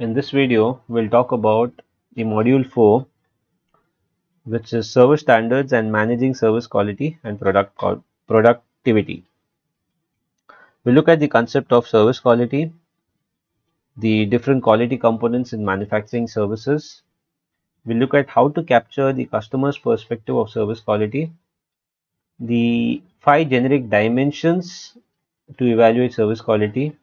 In this video, we'll talk about the module 4, which is service standards and managing service quality and productivity. We'll look at the concept of service quality, the different quality components in manufacturing services. We'll look at how to capture the customer's perspective of service quality, the 5 generic dimensions to evaluate service quality,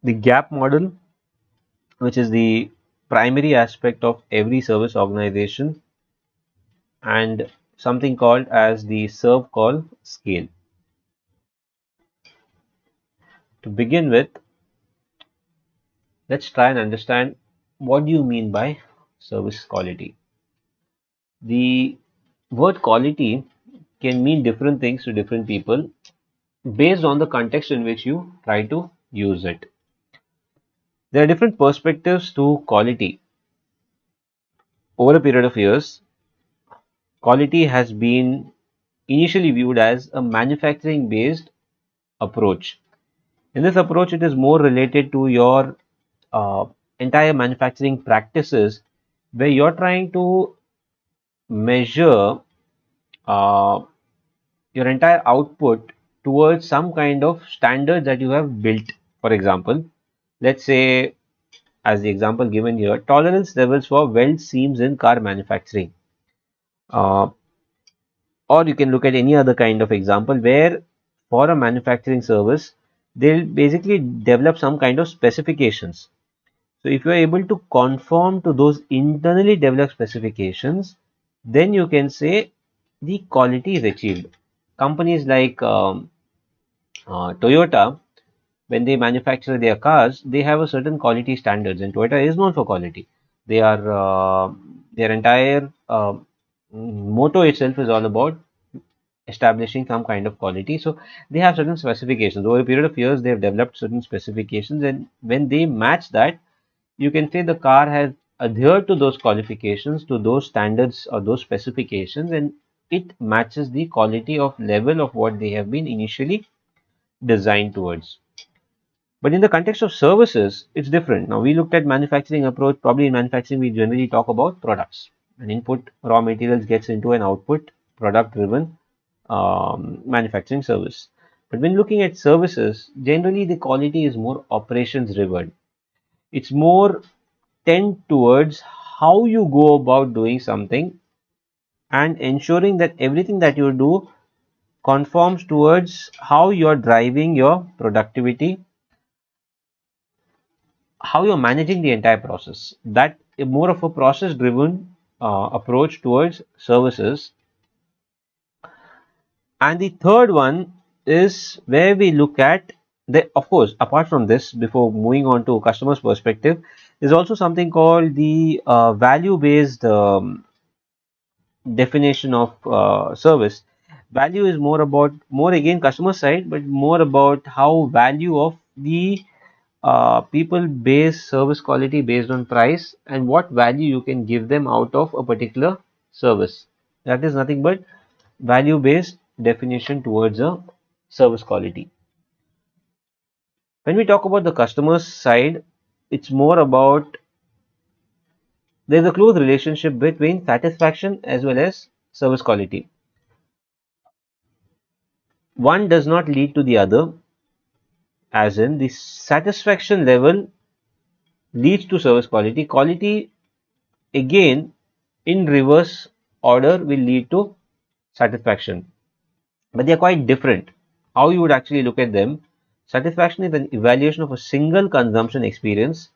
the gap model, which is the primary aspect of every service organization, and something called as the serve call scale. To begin with, let's try and understand what do you mean by service quality. The word quality can mean different things to different people based on the context in which you try to use it. There are different perspectives to quality. Over a period of years, quality has been initially viewed as a manufacturing based approach. In this approach, it is more related to your uh, entire manufacturing practices where you're trying to measure uh, your entire output towards some kind of standard that you have built. For example, let's say, as the example given here, tolerance levels for weld seams in car manufacturing. Uh, or you can look at any other kind of example where for a manufacturing service, they'll basically develop some kind of specifications. So if you are able to conform to those internally developed specifications, then you can say the quality is achieved. Companies like Toyota, when they manufacture their cars, they have a certain quality standards, and Toyota is known for quality. They are their entire motto itself is all about establishing some kind of quality. So they have certain specifications. Over a period of years, they have developed certain specifications, and when they match that, you can say the car has adhered to those qualifications, to those standards or those specifications, and it matches the quality of level of what they have been initially designed towards. But in the context of services, it's different. Now, we looked at manufacturing approach. Probably in manufacturing, we generally talk about products. An input raw materials gets into an output product driven manufacturing service. But when looking at services, generally the quality is more operations driven. It's more tend towards how you go about doing something and ensuring that everything that you do conforms towards how you're driving your productivity, how you're managing the entire process. That is more of a process driven approach towards services. And the third one is where we look at the, of course, apart from this, before moving on to customer's perspective, there's also something called the value based definition of service. Value is more about, more again customer side, but more about how value of the people base service quality based on price and what value you can give them out of a particular service. That is nothing but value based definition towards a service quality. When we talk about the customer's side, it's more about, there's a close relationship between satisfaction as well as service quality. One does not lead to the other, as in the satisfaction level leads to service quality. Quality again in reverse order will lead to satisfaction, but they are quite different. How you would actually look at them: satisfaction is an evaluation of a single consumption experience,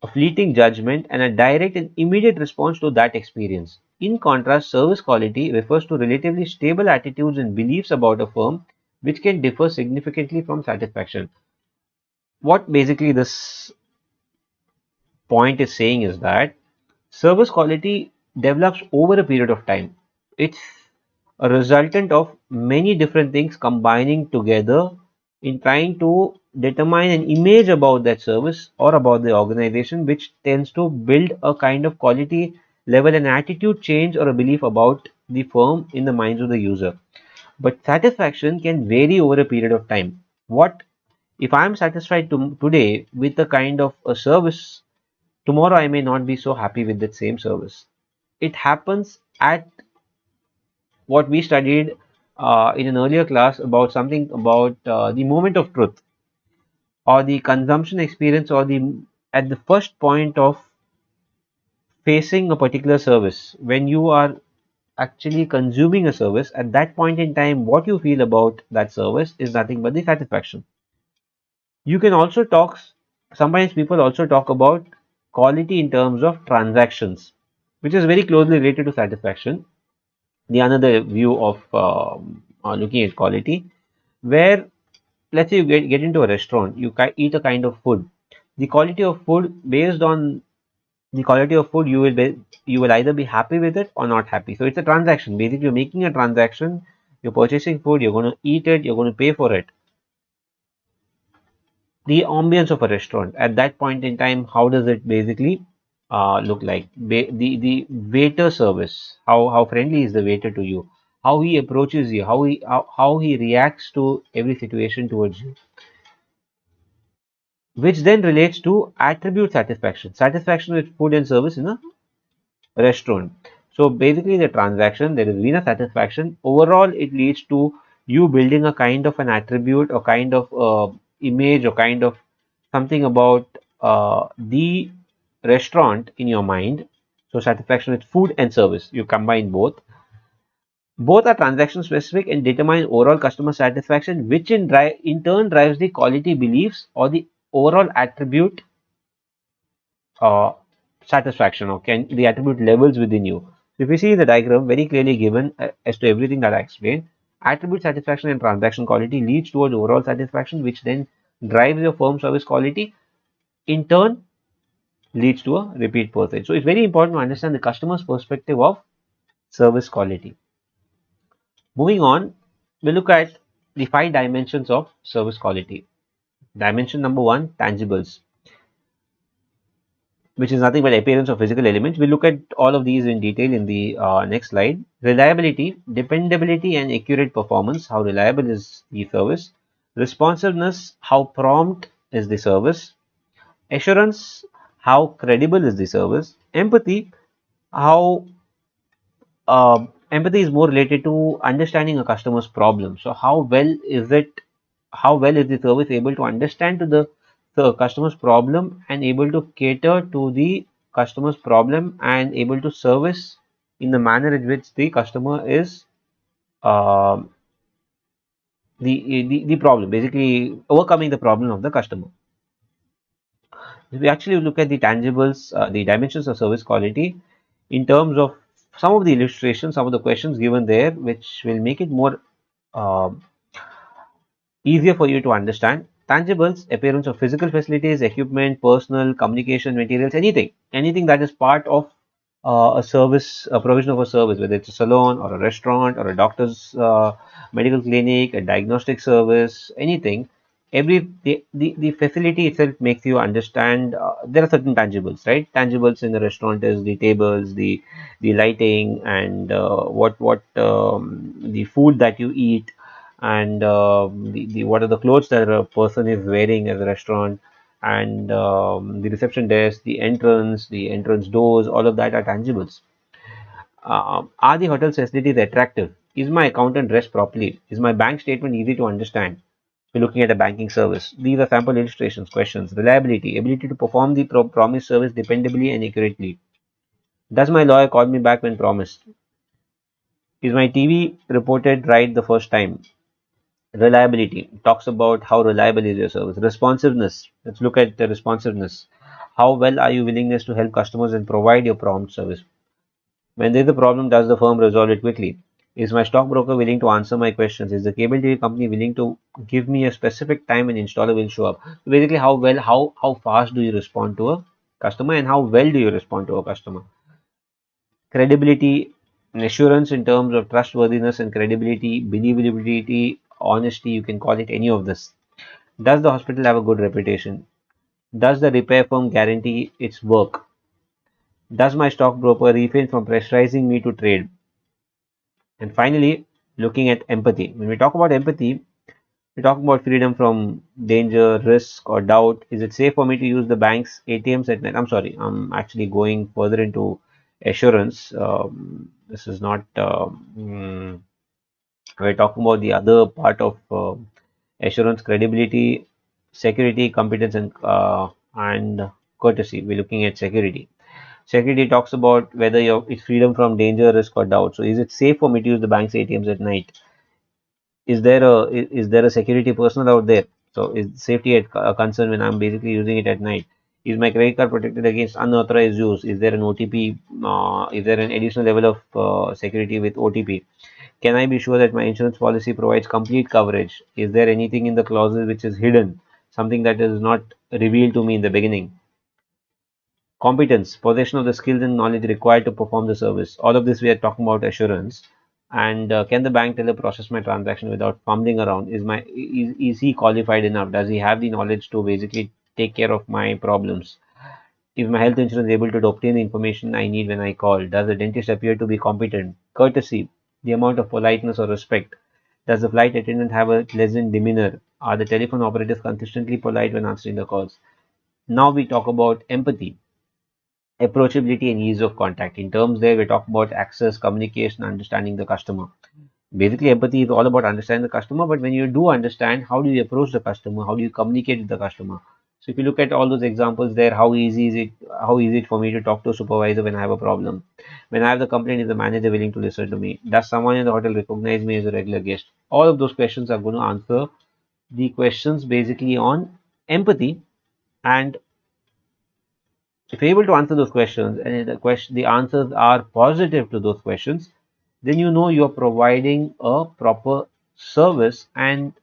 a fleeting judgment, and a direct and immediate response to that experience. In contrast, service quality refers to relatively stable attitudes and beliefs about a firm which can differ significantly from satisfaction. What basically this point is saying is that service quality develops over a period of time. It's a resultant of many different things combining together in trying to determine an image about that service or about the organization, which tends to build a kind of quality level and attitude change or a belief about the firm in the minds of the user. But satisfaction can vary over a period of time. What If I am satisfied today with a kind of a service, tomorrow I may not be so happy with that same service. It happens at what we studied in an earlier class about something about the moment of truth, or the consumption experience, or the at the first point of facing a particular service. When you are actually consuming a service, at that point in time, what you feel about that service is nothing but the satisfaction. You can also talk, sometimes people also talk about quality in terms of transactions, which is very closely related to satisfaction. The another view of looking at quality, where let's say you get into a restaurant, you eat a kind of food. The quality of food, based on the quality of food, you will either be happy with it or not happy. So it's a transaction. Basically, you're making a transaction. You're purchasing food. You're going to eat it. You're going to pay for it. The ambience of a restaurant at that point in time, how does it basically look like? The waiter service, how friendly is the waiter to you, how he approaches you, how he reacts to every situation towards you, which then relates to attribute satisfaction with food and service in a restaurant. So basically, the transaction, there is been a satisfaction. Overall, it leads to you building a kind of an attribute, or kind of image, or kind of something about the restaurant in your mind. So satisfaction with food and service, you combine both. Both are transaction specific and determine overall customer satisfaction, which in turn drives the quality beliefs or the overall attribute uh, satisfaction, or can the attribute levels within you. So if you see the diagram very clearly given as to everything that I explained, attribute satisfaction and transaction quality leads towards overall satisfaction, which then drives your firm service quality, in turn leads to a repeat percentage. So it's very important to understand the customer's perspective of service quality. Moving on, we look at the 5 dimensions of service quality. Dimension number 1, tangibles, which is nothing but appearance of physical elements. We'll look at all of these in detail in the next slide. Reliability, dependability and accurate performance, how reliable is the service. Responsiveness, how prompt is the service. Assurance, how credible is the service. Empathy, how empathy is more related to understanding a customer's problem. So how well is the service able to understand to the customer's problem, and able to cater to the customer's problem, and able to service in the manner in which the customer is uh, the problem, basically overcoming the problem of the customer. If we actually look at the tangibles, the dimensions of service quality, in terms of some of the illustrations, some of the questions given there, which will make it more uh, easier for you to understand. Tangibles, appearance of physical facilities, equipment, personal, communication materials, anything that is part of a service, a provision of a service, whether it's a salon or a restaurant or a doctor's medical clinic, a diagnostic service, anything. The facility itself makes you understand there are certain tangibles, right? Tangibles in the restaurant is the tables, the lighting, and what the food that you eat, and the what are the clothes that a person is wearing at the restaurant, and the reception desk, the entrance doors, all of that are tangibles. Are the hotel facilities attractive? Is my accountant dressed properly? Is my bank statement easy to understand? We're looking at a banking service. These are sample illustrations. Questions. Reliability, ability to perform the promised service dependably and accurately. Does my lawyer call me back when promised? Is my TV reported right the first time? Reliability talks about how reliable is your service. Responsiveness, let's look at the responsiveness. How well are you willingness to help customers and provide your prompt service? When there is a problem, does the firm resolve it quickly? Is my stockbroker willing to answer my questions? Is the cable TV company willing to give me a specific time and installer will show up? So basically, how fast do you respond to a customer, and how well do you respond to a customer? Credibility and assurance in terms of trustworthiness and credibility, believability, honesty, you can call it any of this. Does the hospital have a good reputation? Does the repair firm guarantee its work? Does my stockbroker refrain from pressurizing me to trade? And finally, looking at empathy. When we talk about empathy, We're talking about freedom from danger, risk, or doubt. Is it safe for me to use the bank's ATMs at night? I'm sorry, I'm actually going further into assurance. This is not. We're talking about the other part of assurance: credibility, security, competence, and courtesy. We're looking at security. Security talks about whether it's freedom from danger, risk, or doubt. So, is it safe for me to use the bank's ATMs at night? Is there a security personnel out there? So is safety a concern when I'm basically using it at night? Is my credit card protected against unauthorized use? Is there an OTP? Is there an additional level of security with OTP? Can I be sure that my insurance policy provides complete coverage? Is there anything in the clauses which is hidden, something that is not revealed to me in the beginning? Competence, possession of the skills and knowledge required to perform the service. All of this we are talking about assurance. And can the bank teller process my transaction without fumbling around? Is he qualified enough? Does he have the knowledge to basically take care of my problems? Is my health insurance able to obtain the information I need when I call? Does the dentist appear to be competent? Courtesy, the amount of politeness or respect. Does the flight attendant have a pleasant demeanor? Are the telephone operators consistently polite when answering the calls? Now we talk about empathy, approachability, and ease of contact. In terms there, we talk about access, communication, understanding the customer. Basically, empathy is all about understanding the customer, but when you do understand, how do you approach the customer? How do you communicate with the customer? So if you look at all those examples there, how easy it for me to talk to a supervisor when I have a problem? When I have the complaint, is the manager willing to listen to me? Does someone in the hotel recognize me as a regular guest? All of those questions are going to answer the questions basically on empathy. And if you're able to answer those questions and the answers are positive to those questions, then you know you're providing a proper service, and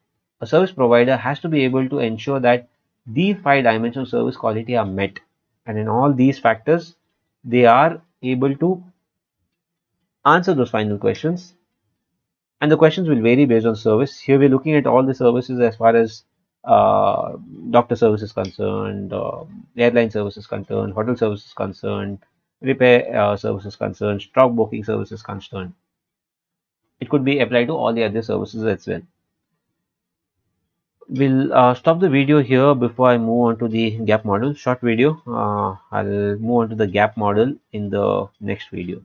a service provider has to be able to ensure that these five dimensions of service quality are met. And in all these factors, they are able to answer those final questions, and the questions will vary based on service. Here we're looking at all the services as far as uh, doctor service is concerned, airline service is concerned, hotel service is concerned, repair service is concerned, stock booking service is concerned. It could be applied to all the other services as well. We'll stop the video here before I move on to the gap model. Short video. I'll move on to the gap model in the next video.